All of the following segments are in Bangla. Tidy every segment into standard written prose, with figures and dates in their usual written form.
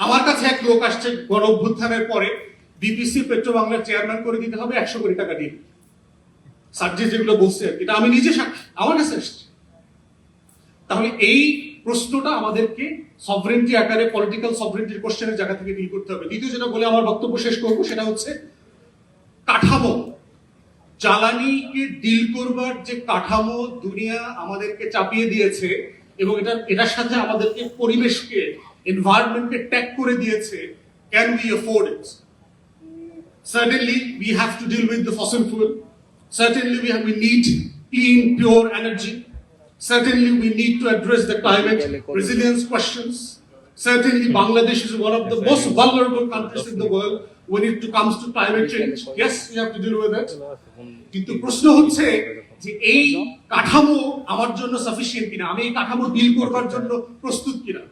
আমার কাছে এক লোক আসছে গণ অভ্যুত্থানের পরে বিপিসি পেট্রো বাংলার চেয়ারম্যান করে দিতে হবে 100 কোটি টাকা দিয়ে। সার্জি যেগুলো বলছে এটা আমি নিজে সাক্ষী, আমার কাছে আসছে। তাহলে এই প্রশ্নটা আমাদেরকে সভরেন্টি আকারে পলিটিক্যাল সভরেন্টির কোশ্চেনের জায়গা থেকে ডিল করতে হবে। দ্বিতীয় যেটা বলে আমার বক্তব্য শেষ করবো সেটা হচ্ছে কাঠামো, জ্বালানিকে ডিল করবার যে কাঠামো দুনিয়া আমাদেরকে চাপিয়ে দিয়েছে এবং এটার সাথে আমাদেরকে পরিবেশকে এনভায়রনমেন্টকে ট্যাগ করে দিয়েছে। Can we afford it? Certainly we have to deal with the fossil fuel. Certainly we need clean pure energy. Certainly we need to address the climate resilience questions. Certainly Bangladesh is one of the most vulnerable countries in the world when it comes to climate change. Yes, we have to deal with it. কিন্তু প্রশ্ন হচ্ছে যে এই কাঠামো আমার জন্য সাফিসিয়েন্ট কিনা, আমি এই কাঠামো ডিল করবার জন্য প্রস্তুত কিনা।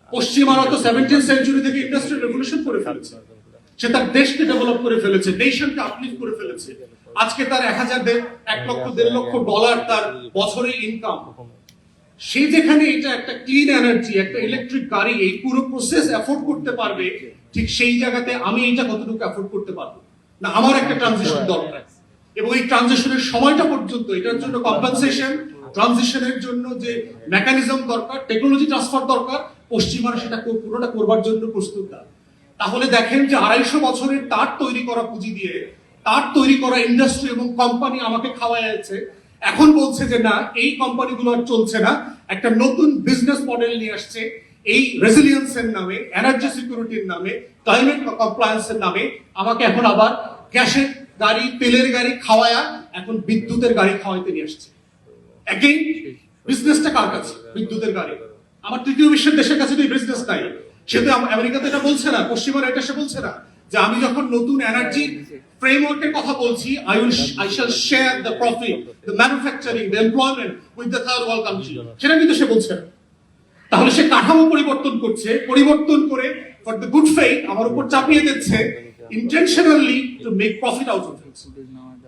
পশ্চিমারা তো 17th সেঞ্চুরি থেকে ইন্ডাস্ট্রিয়াল রেভলিউশন করে ফেলেছে, সে তার দেশকে ডেভেলপ করে ফেলেছে, নেশনকে আপলিফট করে ফেলেছে। আজকে তার 1 লক্ষ 1.5 লক্ষ ডলার তার বছরে ইনকাম। সে যেখানে এটা একটা ক্লিন এনার্জি, একটা ইলেকট্রিক গাড়ি, এই পুরো প্রসেস অ্যাফোর্ড করতে পারবে, ঠিক সেই জায়গাতে আমি এটা কতটুকু অ্যাফোর্ড করতে পারবো না। আমার একটা ট্রানজিশন দরকার এবং এই ট্রানজিশনের সময়টা পর্যন্ত এটার জন্য কম্পেনসেশন, ট্রানজিশনের জন্য যে মেকানিজম দরকার, টেকনোলজি ট্রান্সফার দরকার, পশ্চিমারা সেটা পুরোটা করবার জন্য প্রস্তুত না। তাহলে দেখেন যে 250 বছরের তার তৈরি করা পুঁজি দিয়ে, তার তৈরি করা ইন্ডাস্ট্রি এবং কোম্পানি আমাকে খাওয়াইছে, এখন বলছে যে না এই কোম্পানিগুলো আর চলছে না, একটা নতুন বিজনেস মডেল নিয়ে আসছে এই রেজিলিয়েন্সের নামে, এনার্জি সিকিউরিটির নামে, ক্লাইমেট কমপ্লায়েন্সের নামে আমাকে এখন আবার গ্যাসের গাড়ি, তেলের গাড়ি খাওয়ায়া এখন বিদ্যুতের গাড়ি খাওয়াইতে নিয়ে আসছে। এগেইন বিজনেসটা কার কাছে? বিদ্যুতের গাড়ি। আমার তৃতীয় বিশ্বের দেশের কাছে তো এই বিজনেস নাই। সে তো আমেরিকাতে এটা বলছে না, পশ্চিমারা এটা সে বলছে না যে আমি যখন নতুন এনার্জি ফ্রেমওয়ার্কের কথা বলছি, I shall share the profit, the manufacturing, the employment with the third world country, সেটা কিন্তু সে বলছে না। তাহলে সে কাঠামো পরিবর্তন করছে, পরিবর্তন করে ফর দ্য গুড ফেইথ আমার উপর চাপিয়ে দিচ্ছে intentionally to make profit out of it.